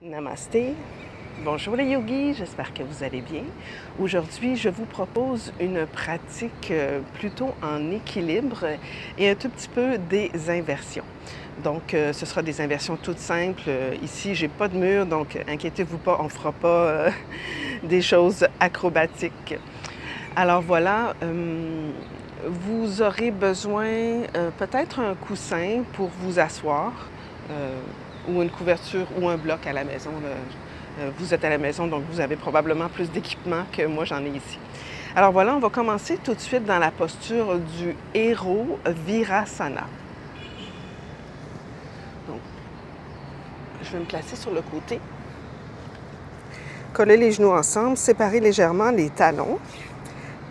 Namasté. Bonjour les yogis, j'espère que vous allez bien. Aujourd'hui, je vous propose une pratique plutôt en équilibre et un tout petit peu des inversions. Donc, ce sera des inversions toutes simples. Ici, j'ai pas de mur, donc inquiétez-vous pas, on fera pas des choses acrobatiques. Alors voilà, vous aurez besoin peut-être un coussin pour vous asseoir ou une couverture ou un bloc à la maison. Vous êtes à la maison, donc vous avez probablement plus d'équipement que moi j'en ai ici. Alors voilà, on va commencer tout de suite dans la posture du héros Virasana. Donc, je vais me placer sur le côté. Coller les genoux ensemble, séparer légèrement les talons.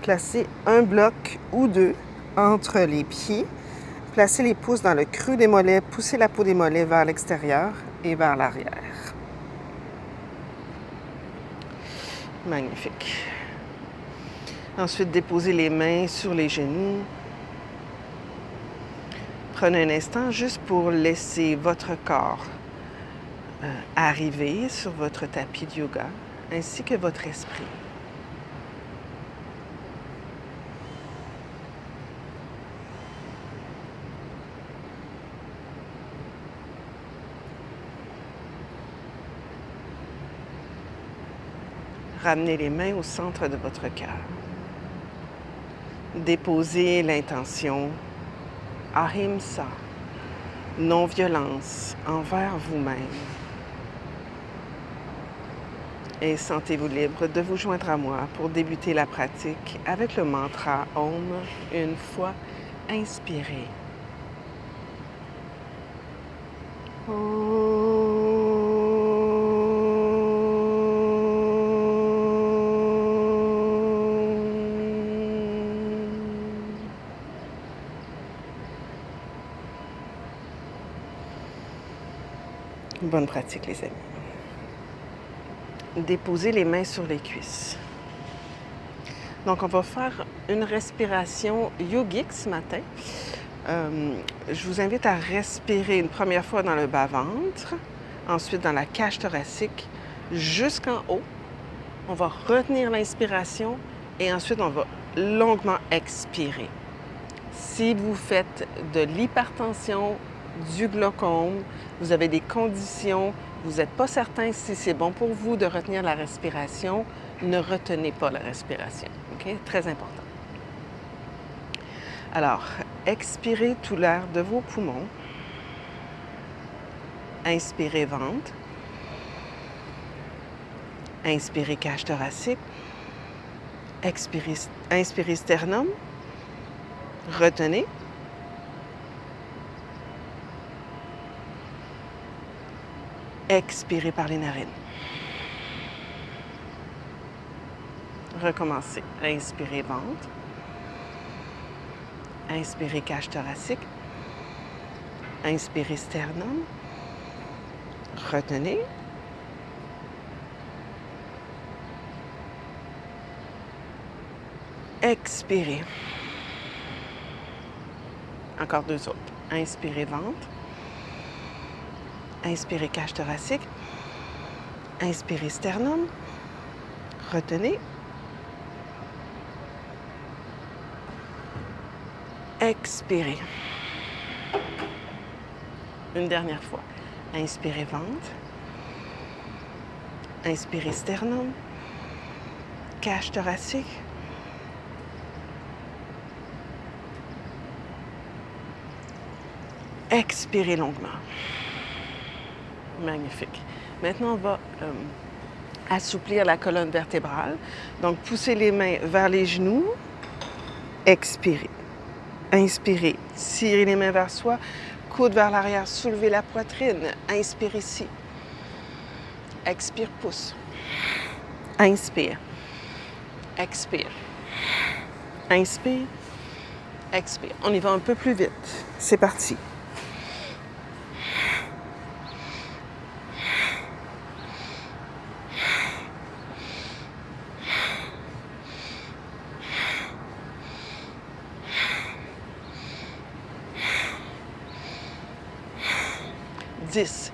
Placer un bloc ou deux entre les pieds. Placez les pouces dans le creux des mollets, poussez la peau des mollets vers l'extérieur et vers l'arrière. Magnifique. Ensuite, déposez les mains sur les genoux. Prenez un instant juste pour laisser votre corps arriver sur votre tapis de yoga, ainsi que votre esprit. Ramenez les mains au centre de votre cœur. Déposez l'intention Ahimsa, non-violence envers vous-même. Et sentez-vous libre de vous joindre à moi pour débuter la pratique avec le mantra Om une fois inspiré. Bonne pratique, les amis. Déposez les mains sur les cuisses. Donc, on va faire une respiration yogique ce matin. Je vous invite à respirer une première fois dans le bas-ventre, ensuite dans la cage thoracique, jusqu'en haut. On va retenir l'inspiration et ensuite on va longuement expirer. Si vous faites de l'hypertension, du glaucome, vous avez des conditions, vous n'êtes pas certain si c'est bon pour vous de retenir la respiration, ne retenez pas la respiration. OK? Très important. Alors, expirez tout l'air de vos poumons. Inspirez ventre. Inspirez cage thoracique. Inspirez sternum. Retenez. Expirez par les narines. Recommencez. Inspirez ventre. Inspirez cage thoracique. Inspirez sternum. Retenez. Expirez. Encore deux autres. Inspirez ventre. Inspirez cage thoracique. Inspirez sternum. Retenez. Expirez. Une dernière fois. Inspirez ventre. Inspirez sternum. Cage thoracique. Expirez longuement. Magnifique. Maintenant, on va assouplir la colonne vertébrale. Donc, poussez les mains vers les genoux. Expirez. Inspirez. Tirez les mains vers soi. Coude vers l'arrière. Soulevez la poitrine. Inspire ici. Expire, pousse. Inspire. Expire. Inspire. Expire. On y va un peu plus vite. C'est parti. Dix.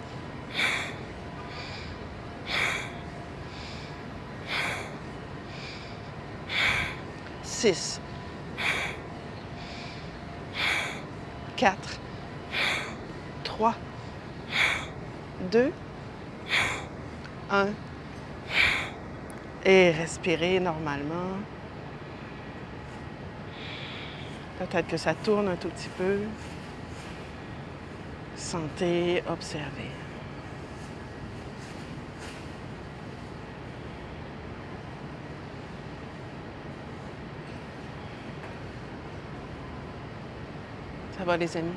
6, 4, 3, 2, 1. Et respirez normalement. Peut-être que ça tourne un tout petit peu. Sentez, observez. Ça va les amis?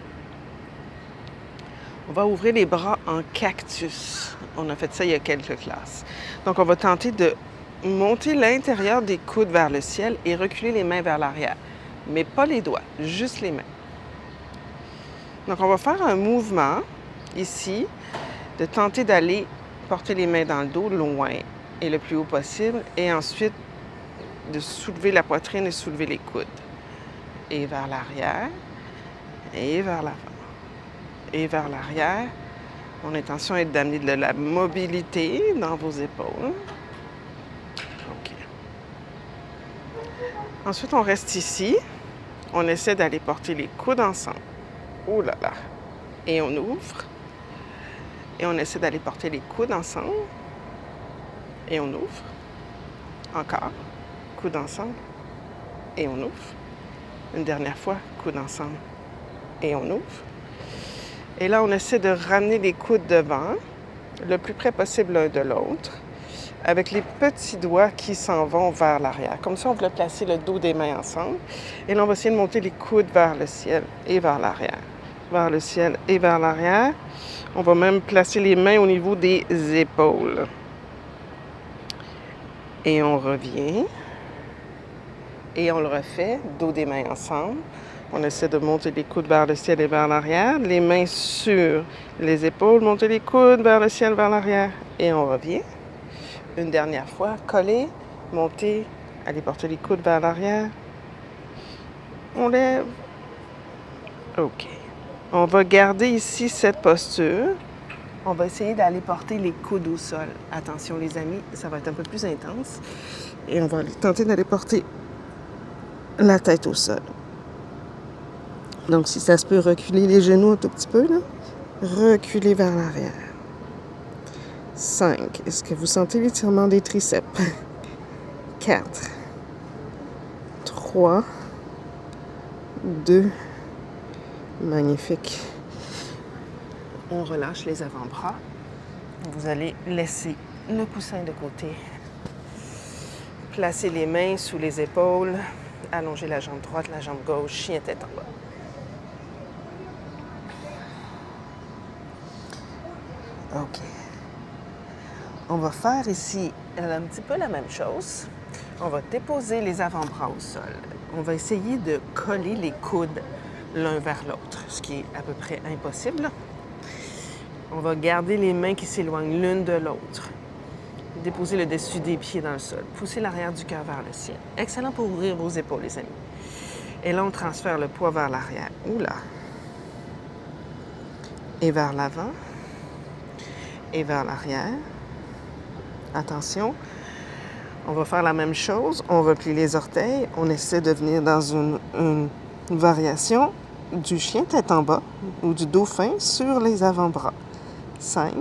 On va ouvrir les bras en cactus. On a fait ça il y a quelques classes. Donc on va tenter de monter l'intérieur des coudes vers le ciel et reculer les mains vers l'arrière. Mais pas les doigts, juste les mains. Donc on va faire un mouvement ici, de tenter d'aller porter les mains dans le dos loin et le plus haut possible. Et ensuite de soulever la poitrine et soulever les coudes. Et vers l'arrière. Et vers l'avant. Et vers l'arrière. Mon intention est d'amener de la mobilité dans vos épaules. OK. Ensuite, on reste ici. On essaie d'aller porter les coudes ensemble. Ouh là là. Et on ouvre. Et on essaie d'aller porter les coudes ensemble. Et on ouvre. Encore. Coudes ensemble. Et on ouvre. Une dernière fois, coudes ensemble. Et on ouvre. Et là, on essaie de ramener les coudes devant, le plus près possible l'un de l'autre, avec les petits doigts qui s'en vont vers l'arrière. Comme ça, on va placer le dos des mains ensemble. Et là, on va essayer de monter les coudes vers le ciel et vers l'arrière. Vers le ciel et vers l'arrière. On va même placer les mains au niveau des épaules. Et on revient. Et on le refait, dos des mains ensemble. On essaie de monter les coudes vers le ciel et vers l'arrière. Les mains sur les épaules, monter les coudes vers le ciel, vers l'arrière. Et on revient. Une dernière fois, coller, monter, aller porter les coudes vers l'arrière. On lève. OK. On va garder ici cette posture. On va essayer d'aller porter les coudes au sol. Attention les amis, ça va être un peu plus intense. Et on va tenter d'aller porter la tête au sol. Donc, si ça se peut, reculer les genoux un tout petit peu, là. Reculer vers l'arrière. 5. Est-ce que vous sentez l'étirement des triceps? 4. 3. 2. Magnifique. On relâche les avant-bras. Vous allez laisser le coussin de côté. Placez les mains sous les épaules. Allongez la jambe droite, la jambe gauche, chien tête en bas. OK. On va faire ici un petit peu la même chose. On va déposer les avant-bras au sol. On va essayer de coller les coudes l'un vers l'autre, ce qui est à peu près impossible. On va garder les mains qui s'éloignent l'une de l'autre. Déposez le dessus des pieds dans le sol. Poussez l'arrière du cœur vers le ciel. Excellent pour ouvrir vos épaules, les amis. Et là, on transfère le poids vers l'arrière. Oula! Et vers l'avant. Et vers l'arrière. Attention. On va faire la même chose. On replie les orteils. On essaie de venir dans une variation du chien tête en bas ou du dauphin sur les avant-bras. 5.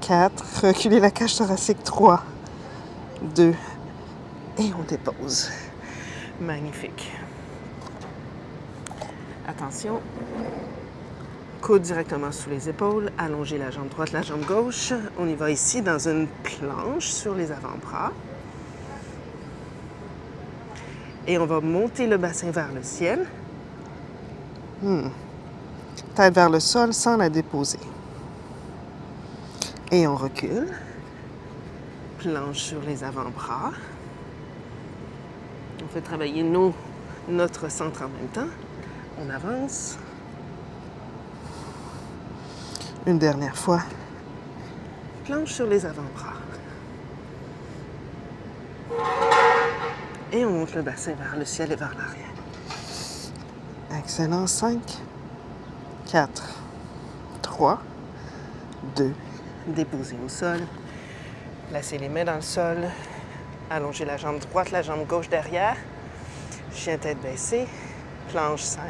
4. Reculez la cage thoracique. 3. 2. Et on dépose. Magnifique. Attention. Coude directement sous les épaules. Allongez la jambe droite, la jambe gauche. On y va ici dans une planche sur les avant-bras. Et on va monter le bassin vers le ciel. Tête vers le sol sans la déposer. Et on recule. Planche sur les avant-bras. On fait travailler notre centre en même temps. On avance. Une dernière fois. Planche sur les avant-bras. Et on monte le bassin vers le ciel et vers l'arrière. Excellent. 5, 4, 3, 2. Déposez au sol. Placez les mains dans le sol. Allongez la jambe droite, la jambe gauche derrière. Chien tête baissée. Planche 5,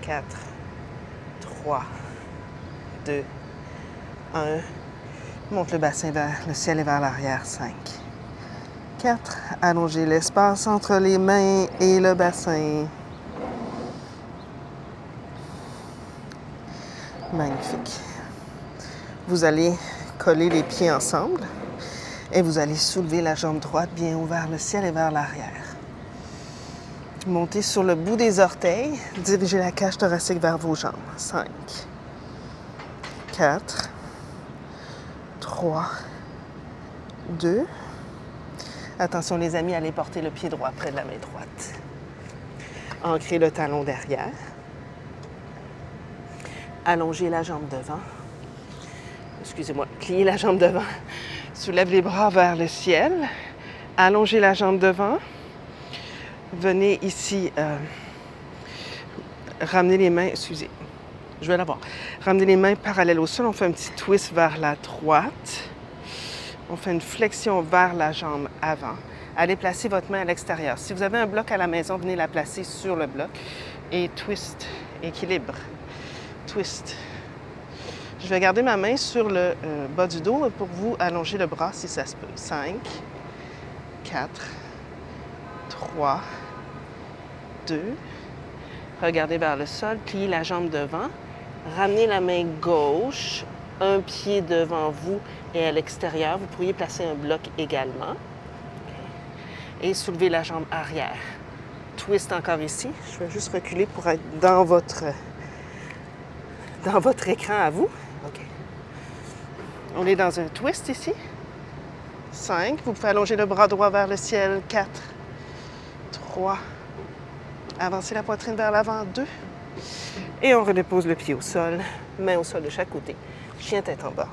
4, 3, 2, 1. Monte le bassin vers le ciel et vers l'arrière. 5, 4. Allongez l'espace entre les mains et le bassin. Magnifique. Vous allez coller les pieds ensemble et vous allez soulever la jambe droite bien haut vers le ciel et vers l'arrière. Montez sur le bout des orteils, dirigez la cage thoracique vers vos jambes. 5, 4, 3, 2. Attention les amis, allez porter le pied droit près de la main droite. Ancrez le talon derrière. Allongez la jambe devant. Excusez-moi, pliez la jambe devant. Soulève les bras vers le ciel. Allongez la jambe devant. Venez ici, ramenez les mains, excusez, je vais l'avoir. Ramenez les mains parallèles au sol. On fait un petit twist vers la droite. On fait une flexion vers la jambe avant. Allez placer votre main à l'extérieur. Si vous avez un bloc à la maison, venez la placer sur le bloc. Et twist, équilibre. Twist. Je vais garder ma main sur le bas du dos pour vous allonger le bras si ça se peut. 5, 4, 3, 2. Regardez vers le sol, pliez la jambe devant. Ramenez la main gauche, un pied devant vous et à l'extérieur. Vous pourriez placer un bloc également. Et soulevez la jambe arrière. Twist encore ici. Je vais juste reculer pour être dans votre écran à vous. OK. On est dans un twist ici. 5. Vous pouvez allonger le bras droit vers le ciel. 4, 3. Avancez la poitrine vers l'avant. 2. Et on redépose le pied au sol. Main au sol de chaque côté. Chien tête en bas.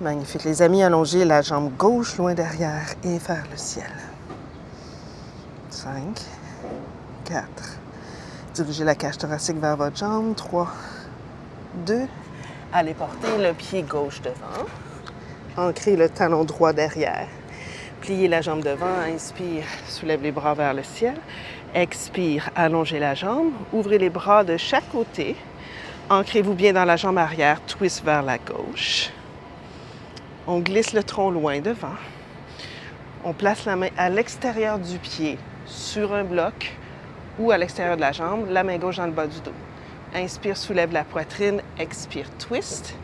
Magnifique. Les amis, allongez la jambe gauche loin derrière et vers le ciel. 5, 4. Dirigez la cage thoracique vers votre jambe. 3, 2. Allez porter le pied gauche devant. Ancrez le talon droit derrière. Pliez la jambe devant. Inspire, soulève les bras vers le ciel. Expire, allongez la jambe. Ouvrez les bras de chaque côté. Ancrez-vous bien dans la jambe arrière. Twist vers la gauche. On glisse le tronc loin devant. On place la main à l'extérieur du pied sur un bloc ou à l'extérieur de la jambe, la main gauche dans le bas du dos. Inspire, soulève la poitrine. Expire, twist.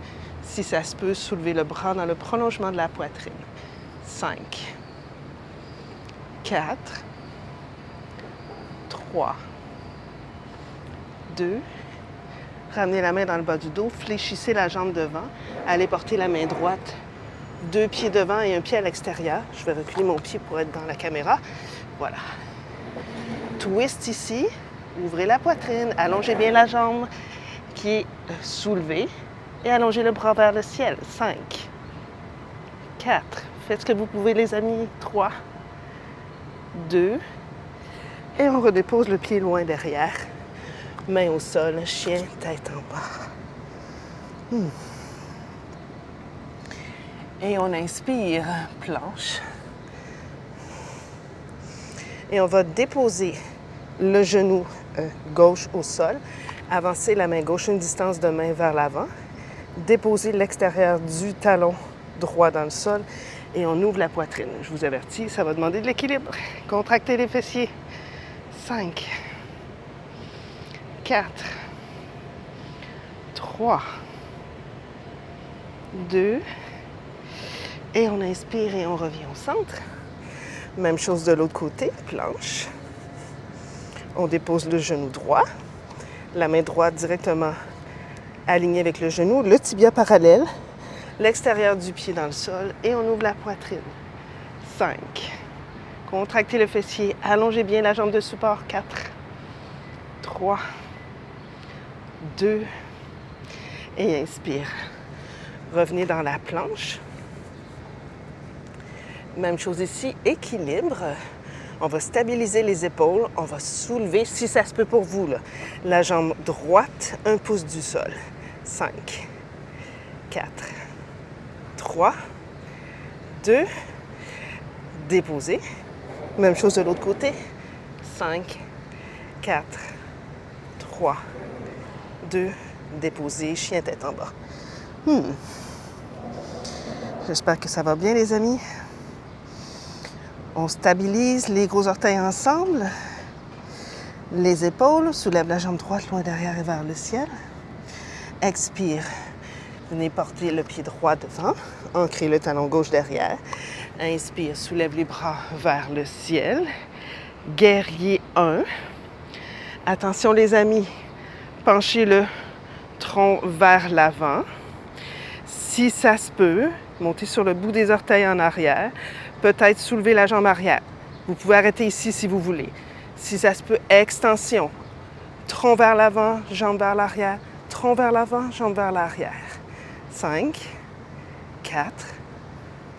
Si ça se peut, soulevez le bras dans le prolongement de la poitrine. 5, 4, 3, 2. Ramenez la main dans le bas du dos. Fléchissez la jambe devant. Allez porter la main droite. 2 pieds devant et un pied à l'extérieur. Je vais reculer mon pied pour être dans la caméra. Voilà. Twist ici. Ouvrez la poitrine. Allongez bien la jambe qui est soulevée. Et allongez le bras vers le ciel. 5, 4. Faites ce que vous pouvez, les amis. 3, 2. Et on redépose le pied loin derrière. Main au sol. Chien, tête en bas. Et on inspire, planche. Et on va déposer le genou gauche au sol. Avancer la main gauche une distance de main vers l'avant. Déposer l'extérieur du talon droit dans le sol. Et on ouvre la poitrine. Je vous avertis, ça va demander de l'équilibre. Contractez les fessiers. 5, 4, 3, 2. Et on inspire et on revient au centre. Même chose de l'autre côté, planche. On dépose le genou droit. La main droite directement alignée avec le genou. Le tibia parallèle. L'extérieur du pied dans le sol. Et on ouvre la poitrine. 5. Contractez le fessier. Allongez bien la jambe de support. 4, 3, 2. Et inspire. Revenez dans la planche. Même chose ici, équilibre. On va stabiliser les épaules. On va soulever, si ça se peut pour vous, là, la jambe droite, 1 pouce du sol. 5, 4, 3, 2, déposez. Même chose de l'autre côté. 5, 4, 3, 2, déposez. Chien tête en bas. J'espère que ça va bien, les amis. On stabilise les gros orteils ensemble. Les épaules, soulève la jambe droite loin derrière et vers le ciel. Expire. Venez porter le pied droit devant. Ancrez le talon gauche derrière. Inspire, soulève les bras vers le ciel. Guerrier 1. Attention les amis, penchez le tronc vers l'avant. Si ça se peut, montez sur le bout des orteils en arrière. Peut-être soulever la jambe arrière. Vous pouvez arrêter ici si vous voulez. Si ça se peut, extension. Tronc vers l'avant, jambe vers l'arrière. Tronc vers l'avant, jambe vers l'arrière. 5, 4,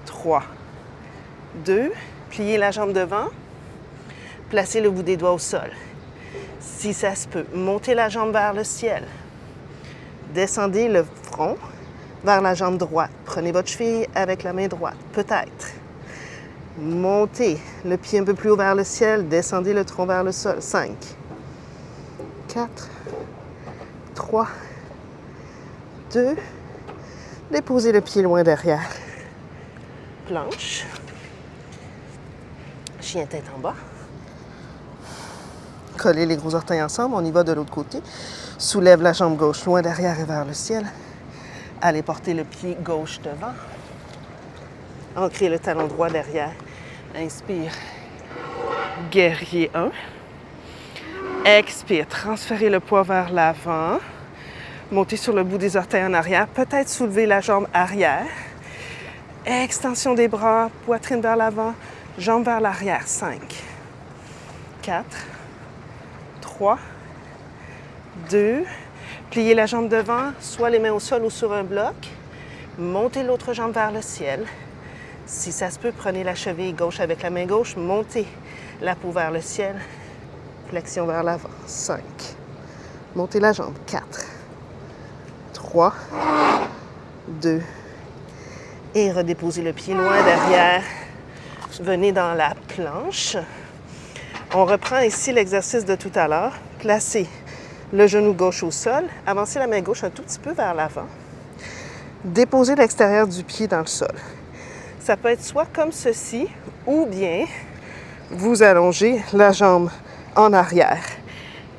3, 2. Pliez la jambe devant. Placez le bout des doigts au sol. Si ça se peut, montez la jambe vers le ciel. Descendez le front vers la jambe droite. Prenez votre cheville avec la main droite. Peut-être. Montez le pied un peu plus haut vers le ciel. Descendez le tronc vers le sol. 5, 4, 3, 2. Déposez le pied loin derrière. Planche. Chien tête en bas. Collez les gros orteils ensemble. On y va de l'autre côté. Soulève la jambe gauche loin derrière et vers le ciel. Allez porter le pied gauche devant. Ancrez le talon droit derrière. Inspire. Guerrier 1. Expire. Transférez le poids vers l'avant. Montez sur le bout des orteils en arrière. Peut-être soulever la jambe arrière. Extension des bras. Poitrine vers l'avant. Jambe vers l'arrière. 5, 4, 3, 2. Pliez la jambe devant, soit les mains au sol ou sur un bloc. Montez l'autre jambe vers le ciel. Si ça se peut, prenez la cheville gauche avec la main gauche. Montez la peau vers le ciel. Flexion vers l'avant. 5. Montez la jambe. 4, 3, 2. Et redéposez le pied loin derrière. Venez dans la planche. On reprend ici l'exercice de tout à l'heure. Placez le genou gauche au sol. Avancez la main gauche un tout petit peu vers l'avant. Déposez l'extérieur du pied dans le sol. Ça peut être soit comme ceci, ou bien vous allongez la jambe en arrière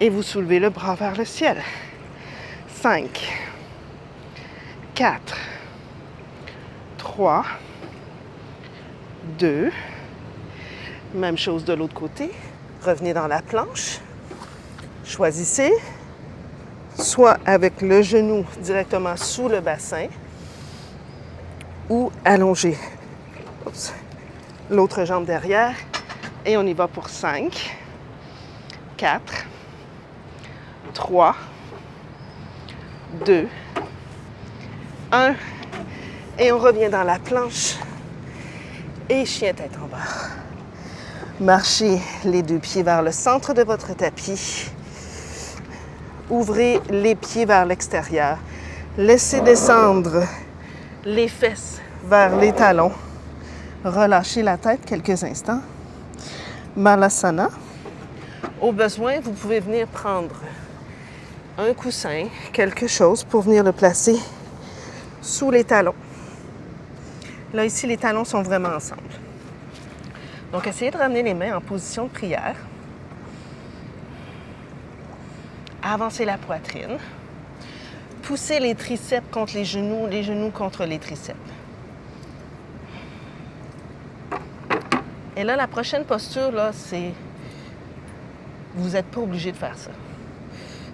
et vous soulevez le bras vers le ciel. 5, 4, 3, 2. Même chose de l'autre côté. Revenez dans la planche. Choisissez, soit avec le genou directement sous le bassin ou allongé. L'autre jambe derrière. Et on y va pour 5, 4, 3, 2, 1. Et on revient dans la planche. Et chien tête en bas. Marchez les deux pieds vers le centre de votre tapis. Ouvrez les pieds vers l'extérieur. Laissez descendre les fesses vers les talons. Relâchez la tête quelques instants. Malasana. Au besoin, vous pouvez venir prendre un coussin, quelque chose pour venir le placer sous les talons. Là, ici, les talons sont vraiment ensemble. Donc, essayez de ramener les mains en position de prière. Avancez la poitrine. Poussez les triceps contre les genoux contre les triceps. Et là, la prochaine posture, là, c'est... Vous n'êtes pas obligé de faire ça.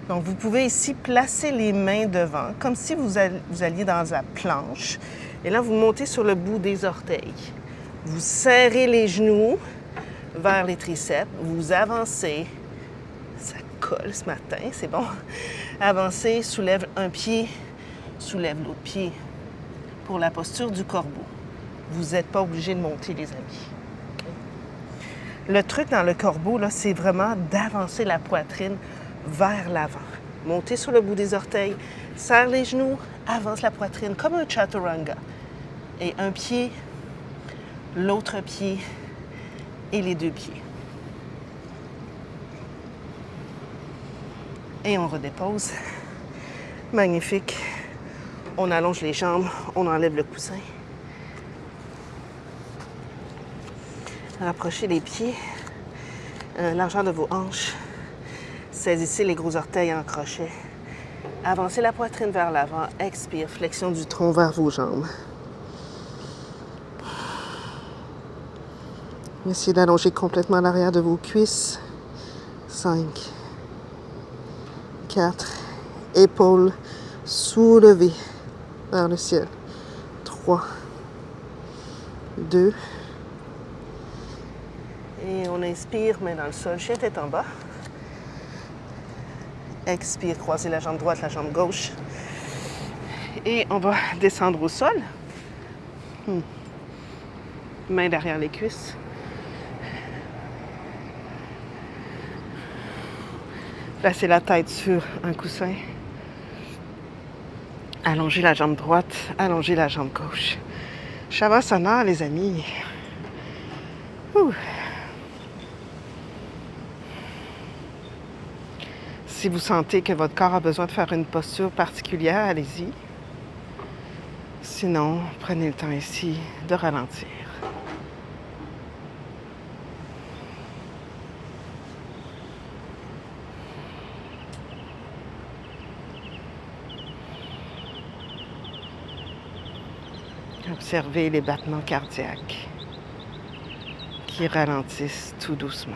Donc, vous pouvez ici placer les mains devant, comme si vous alliez dans la planche. Et là, vous montez sur le bout des orteils. Vous serrez les genoux vers les triceps. Vous avancez. Ça colle ce matin, c'est bon. Avancez, soulève un pied, soulève l'autre pied pour la posture du corbeau. Vous n'êtes pas obligé de monter, les amis. Le truc dans le corbeau, là, c'est vraiment d'avancer la poitrine vers l'avant. Montez sur le bout des orteils, serre les genoux, avance la poitrine comme un chaturanga. Et un pied, l'autre pied et les deux pieds. Et on redépose. Magnifique. On allonge les jambes, on enlève le coussin. Rapprochez les pieds, largeur de vos hanches. Saisissez les gros orteils en crochet. Avancez la poitrine vers l'avant. Expire, flexion du tronc vers vos jambes. Essayez d'allonger complètement l'arrière de vos cuisses. 5, 4, épaules soulevées vers le ciel. 3, 2, et on inspire, main dans le sol, chien tête en bas. Expire, croisez la jambe droite, la jambe gauche. Et on va descendre au sol. Main derrière les cuisses. Placez la tête sur un coussin. Allongez la jambe droite, allongez la jambe gauche. Shavasana, les amis. Ouh. Si vous sentez que votre corps a besoin de faire une posture particulière, allez-y. Sinon, prenez le temps ici de ralentir. Observez les battements cardiaques qui ralentissent tout doucement.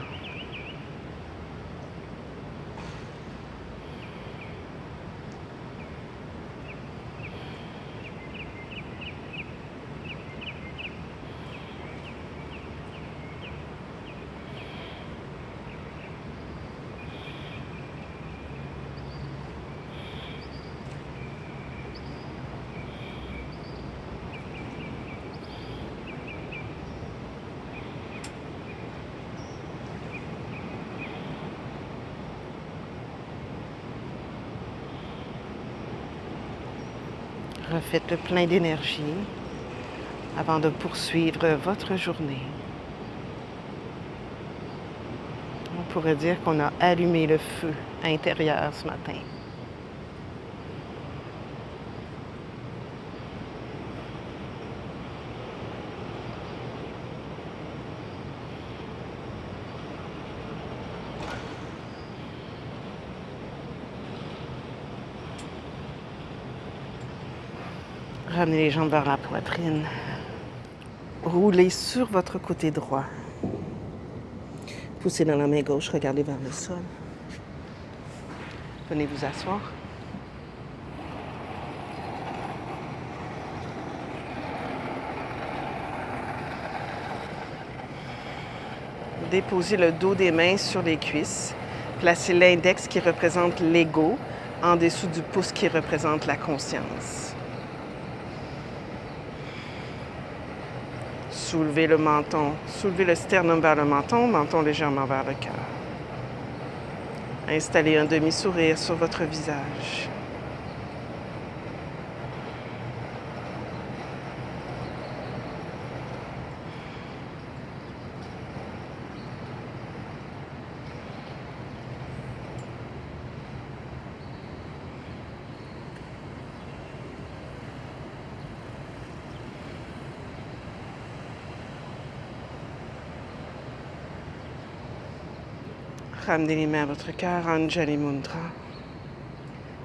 Refaites le plein d'énergie avant de poursuivre votre journée. On pourrait dire qu'on a allumé le feu intérieur ce matin. Ramenez les jambes vers la poitrine. Roulez sur votre côté droit. Poussez dans la main gauche, regardez vers le sol. Venez vous asseoir. Déposez le dos des mains sur les cuisses. Placez l'index qui représente l'ego en dessous du pouce qui représente la conscience. Soulevez le menton, soulevez le sternum vers le menton légèrement vers le cœur. Installez un demi-sourire sur votre visage. Ramenez les mains à votre cœur, Anjali Mudra.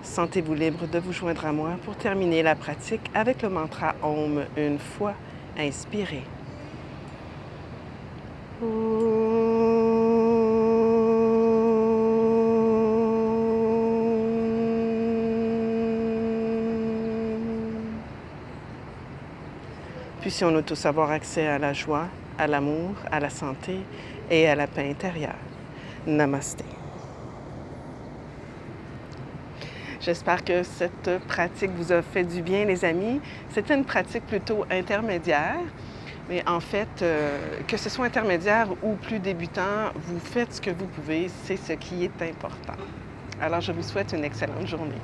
Sentez-vous libre de vous joindre à moi pour terminer la pratique avec le mantra Om une fois. Inspirez. Puissions-nous tous avoir accès à la joie, à l'amour, à la santé et à la paix intérieure. Namasté. J'espère que cette pratique vous a fait du bien, les amis. C'était une pratique plutôt intermédiaire, mais en fait, que ce soit intermédiaire ou plus débutant, vous faites ce que vous pouvez, c'est ce qui est important. Alors, je vous souhaite une excellente journée.